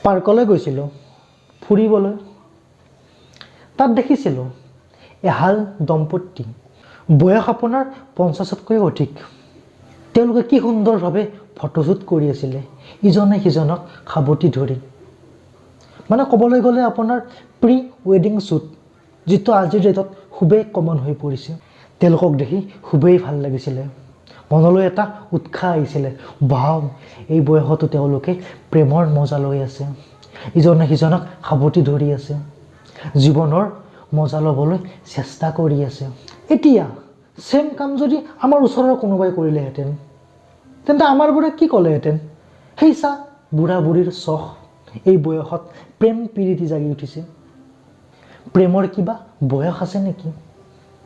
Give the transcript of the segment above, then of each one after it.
পাৰ্কলৈ গৈছিলোঁ ফুৰিবলৈ। তাত দেখিছিলোঁ এহাল দম্পতি, বয়স আপোনাৰ 50তকৈ অধিক। তেওঁলোকে কি সুন্দৰভাৱে ফটোশ্বুট কৰি আছিলে, ইজনে সিজনক সাৱটি ধৰি। মানে ক'বলৈ গ'লে আপোনাৰ প্ৰি ৱেডিং শ্বুট, যিটো আজিৰ ডেটত খুবেই কমন হৈ পৰিছে। তেওঁলোকক দেখি খুবেই ভাল লাগিছিলে। মনলৈ এটা উৎসাহ আহিছিলে, বাও, এই বয়সতো তেওঁলোকে প্ৰেমৰ মজা লৈ আছে, ইজনে সিজনক সাৱটি ধৰি আছে, জীৱনৰ মজা ল'বলৈ চেষ্টা কৰি আছে। এতিয়া চেম কাম যদি আমাৰ ওচৰৰ কোনোবাই কৰিলেহেঁতেন, তেন্তে আমাৰবোৰে কি ক'লেহেঁতেন? সেই চা, বুঢ়া বুঢ়ীৰ চখ, এই বয়সত প্ৰেম প্ৰীতি জাগি উঠিছে। প্ৰেমৰ কিবা বয়স আছে নেকি?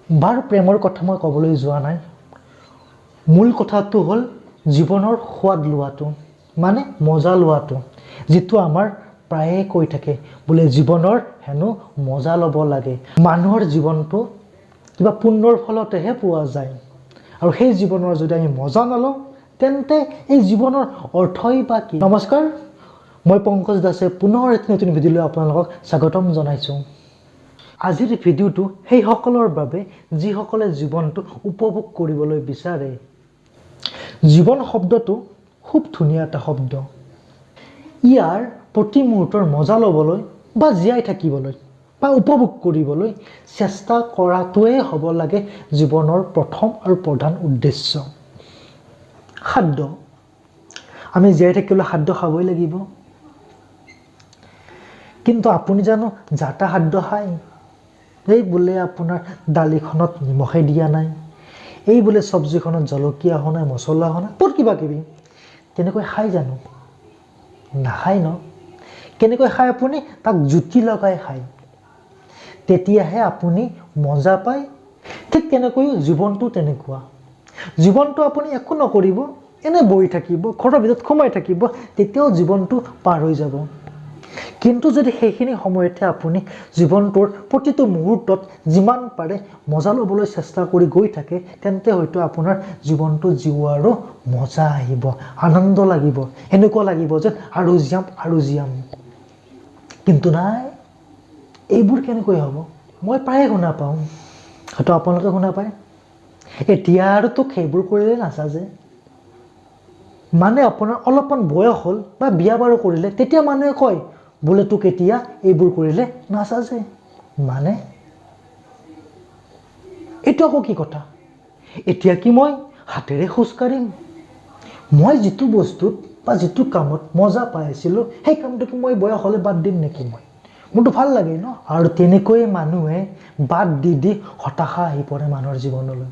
বাৰু প্ৰেমৰ কথা মই ক'বলৈ যোৱা নাই। মূল কথাটো হ'ল জীৱনৰ সোৱাদ লোৱাটো, মানে মজা লোৱাটো, যিটো আমাৰ প্ৰায়ে কৈ থাকে বোলে জীৱনৰ হেনো মজা ল'ব লাগে। মানুহৰ জীৱনটো কিবা পুণ্যৰ ফলতেহে পোৱা যায়, আৰু সেই জীৱনৰ যদি আমি মজা নলওঁ, তেন্তে এই জীৱনৰ অৰ্থই বা কি? নমস্কাৰ, মই পংকজ দাসে পুনৰ এটি নতুন ভিডিঅ'লৈ আপোনালোকক স্বাগতম জনাইছোঁ। আজিৰ ভিডিঅ'টো সেইসকলৰ বাবে যিসকলে জীৱনটো উপভোগ কৰিবলৈ বিচাৰে। জীৱন শব্দটো খুব ধুনীয়া এটা শব্দ। ইয়াৰ প্ৰতি মুহূৰ্তৰ মজা ল'বলৈ বা জীয়াই থাকিবলৈ বা উপভোগ কৰিবলৈ চেষ্টা কৰাটোৱে হ'ব লাগে জীৱনৰ প্ৰথম আৰু প্ৰধান উদ্দেশ্য। খাদ্য, আমি জীয়াই থাকিবলৈ খাদ্য খাবই লাগিব। কিন্তু আপুনি জানো যাতা খাদ্য খায়? এই বোলে আপোনাৰ দালিখনত নিমখে দিয়া নাই, এই বোলে চব্জিখনত জলকীয়া হোৱা নাই, মছলা হোৱা নাই, বহুত কিবা কিবি। তেনেকৈ খায় জানো? নাখায় ন? কেনেকৈ খায় আপুনি? তাক জুতি লগাই খায়, তেতিয়াহে আপুনি মজা পায়। ঠিক তেনেকৈ জীৱনটো তেনেকুৱা। জীৱনটো আপুনি একো নকৰিব, এনে বহি থাকিব, ঘৰৰ ভিতৰত সোমাই থাকিব, তেতিয়াও জীৱনটো পাৰ হৈ যাব। কিন্তু যদি সেইখিনি সময়তে আপুনি জীৱনটোৰ প্ৰতিটো মুহূৰ্তত যিমান পাৰে মজা ল'বলৈ চেষ্টা কৰি গৈ থাকে, তেন্তে হয়তো আপোনাৰ জীৱনটো জীওৱাৰো মজা আহিব, আনন্দ লাগিব, এনেকুৱা লাগিব যে আৰু জীয়াম। কিন্তু নাই, এইবোৰ কেনেকৈ হ'ব? মই প্ৰায়ে শুনা পাওঁ, হয়তো আপোনালোকে শুনা পায়, এতিয়া আৰু তোক সেইবোৰ কৰিলে নাচাজে। মানে আপোনাৰ অলপমান বয়স হ'ল বা বিয়া বাৰু কৰিলে, তেতিয়া মানুহে কয় বোলে তোক এতিয়া এইবোৰ কৰিলে নাচাজে। মানে এইটো আকৌ কি কথা? এতিয়া কি মই হাতেৰে খোজ কাঢ়িম? মই যিটো বস্তুত বা যিটো কামত মজা পাই আছিলোঁ, সেই কামটোকে মই বয়স হ'লে বাদ দিম নেকি? মোৰতো ভাল লাগে ন? আৰু তেনেকৈয়ে মানুহে বাদ দি হতাশা আহি পৰে মানুহৰ জীৱনলৈ।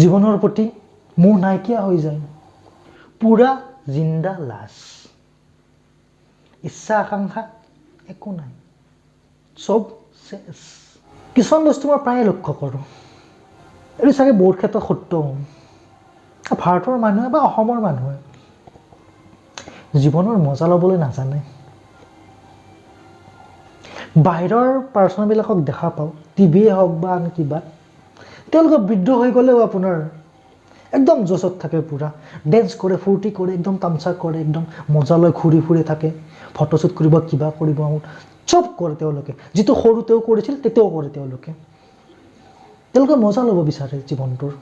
জীৱনৰ প্ৰতি মোহ নাইকিয়া হৈ যায়, পুৰা জিন্দা লাছ। ইচ্ছা আকাংক্ষা একো নাই, চব চেছ। কিছুমান বস্তু মই প্ৰায়ে লক্ষ্য কৰোঁ, এইটো চাগে বহুত ক্ষেত্ৰত সত্য। ভাৰতৰ মানুহে বা অসমৰ মানুহে জীৱনৰ মজা ল'বলৈ নাজানে। বাহিৰৰ পাৰ্চনবিলাকক দেখা পাওঁ, টিভিয়ে হওক বা আন কিবা, তেওঁলোকে বৃদ্ধ হৈ গ'লেও আপোনাৰ একদম জছত থাকে, পুৰা ডেন্স কৰে, ফূৰ্তি কৰে, একদম তামচা কৰে, একদম মজা লৈ ঘূৰি ফুৰি থাকে, ফটোশ্বুট কৰিব, কিবা কৰিব, চব কৰে তেওঁলোকে। যিটো সৰুতেও কৰিছিল তেতিয়াও কৰে তেওঁলোকে মজা ল'ব বিচাৰে জীৱনটোৰ।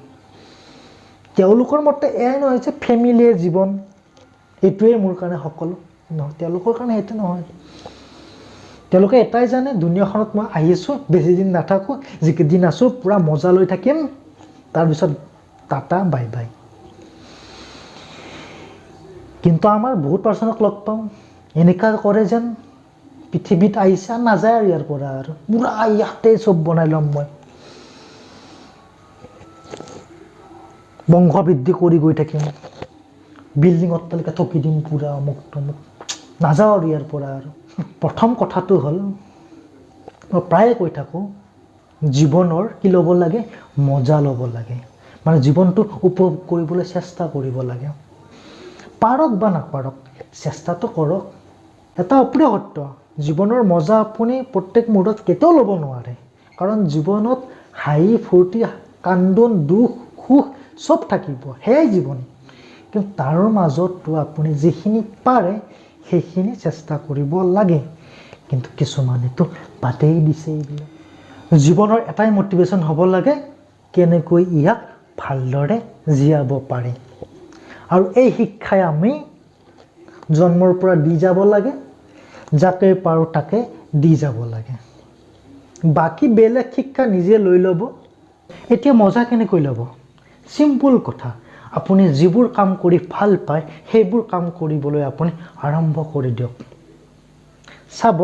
তেওঁলোকৰ মতে এয়াই নহয় যে ফেমিলিয়ে জীৱন, এইটোৱে মোৰ কাৰণে সকলো নহয়। তেওঁলোকৰ কাৰণে সেইটো নহয়। তেওঁলোকে এটাই জানে, দুনিয়াখনত মই আহিছোঁ, বেছি দিন নাথাকোঁ, যিকেইদিন আছোঁ পূৰা মজা লৈ থাকিম, তাৰপিছত টাটা বাই বাই। কিন্তু আমাৰ বহুত পাৰ্চনক লগ পাওঁ, এনেকুৱা কৰে যেন পৃথিৱীত আহিছে নাযায় আৰু ইয়াৰ পৰা, আৰু পূৰা ইয়াতে চব বনাই ল'ম মই, বংশ বৃদ্ধি কৰি গৈ থাকিম, বিল্ডিং অট্টালিকা ঠকি দিম, পূৰা অমুক তমুক, নাযাওঁ আৰু ইয়াৰ পৰা। আৰু প্ৰথম কথাটো হ'ল, মই প্ৰায়ে কৈ থাকোঁ, জীৱনৰ কি ল'ব লাগে? মজা ল'ব লাগে। মানে জীৱনটো উপভোগ কৰিবলৈ চেষ্টা কৰিব লাগে। পাৰক বা নাপাৰক, চেষ্টাটো কৰক। এটা অপ্ৰিয় সত্য, জীৱনৰ মজা আপুনি প্ৰত্যেক মুহূৰ্তত কেতিয়াও ল'ব নোৱাৰে। কাৰণ জীৱনত হাঁহি ফূৰ্তি, কান্দোন, দুখ সুখ চব থাকিব, সেয়াই জীৱন। কিন্তু তাৰ মাজতো আপুনি যিখিনি পাৰে সেইখিনি চেষ্টা কৰিব লাগে। কিন্তু কিছুমানেতো বাদেই দিছে এইবিলাক। জীৱনৰ এটাই মটিভেশ্যন হ'ব লাগে, কেনেকৈ ইয়াক ভালদৰে জীয়াব পাৰে। আৰু এই শিক্ষাই আমি জন্মৰ পৰা দি যাব লাগে, যাকে পাৰোঁ তাকে দি যাব লাগে। বাকী বেলেগ শিক্ষা নিজে লৈ ল'ব। এতিয়া মজা কেনেকৈ ল'ব? চিম্পুল কথা, আপুনি যিবোৰ কাম কৰি ভাল পায় সেইবোৰ কাম কৰিবলৈ আপুনি আৰম্ভ কৰি দিয়ক। চাব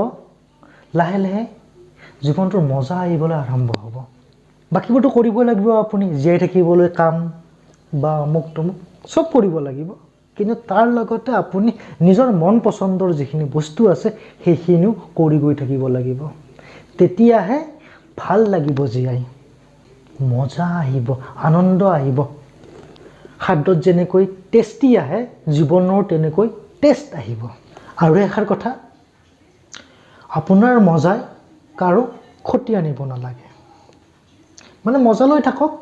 লাহে লাহে জীৱনটোৰ মজা আহিবলৈ আৰম্ভ হ'ব। বাকীবোৰতো কৰিবই লাগিব, আপুনি জীয়াই থাকিবলৈ কাম বা অমুক তমুক চব কৰিব লাগিব। কিন্তু তাৰ লগতে আপুনি নিজৰ মন পচন্দৰ যিখিনি বস্তু আছে সেইখিনিও কৰি গৈ থাকিব লাগিব। তেতিয়াহে ভাল লাগিব জীয়াই, মজা আহিব, আনন্দ আহিব। খাদ্যত যেনেকৈ টেষ্টি আহে, জীৱনৰ তেনেকৈ টেষ্ট আহিব। আৰু এষাৰ কথা, আপোনাৰ মজাই কাৰো ক্ষতি আনিব নালাগে। মানে মজা লৈ থাকক,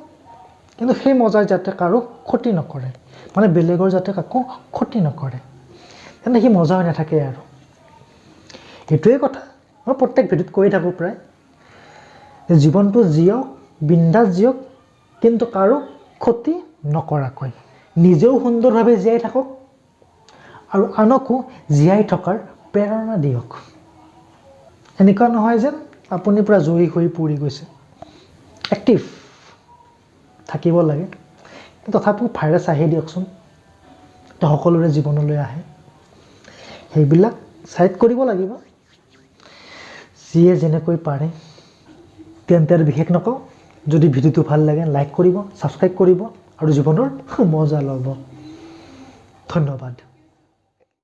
কিন্তু সেই মজাই যাতে কাৰো ক্ষতি নকৰে, মানে বেলেগৰ যাতে কাকো ক্ষতি নকৰে, তেন্তে সি মজা হৈ নাথাকে আৰু। এইটোৱে কথা মই প্ৰত্যেক ভিডিঅ'ত কৈ থাকোঁ প্ৰায়, জীৱনটো জিয়ক, বিন্দাছ জিয়ক, কিন্তু কাৰো ক্ষতি নকৰাকৈ। নিজেও সুন্দৰভাৱে জীয়াই থাকক আৰু আনকো জীয়াই থকাৰ প্ৰেৰণা দিয়ক। এনেকুৱা নহয় যেন আপুনি পূৰা জয়ী হৈ পৰি গৈছে। এক্টিভ থাকিব লাগে, তথাপিও ভাইৰাছ আহে দিয়কচোন, সকলোৰে জীৱনলৈ আহে। সেইবিলাক চাইড কৰিব লাগিব, যিয়ে যেনেকৈ পাৰে। তেন্তে আৰু বিশেষ নকওঁ, যদি ভিডিঅ'টো ভাল লাগে লাইক কৰিব, ছাবস্ক্ৰাইব কৰিব আৰু জীৱনৰ মজা ল'ব। ধন্যবাদ।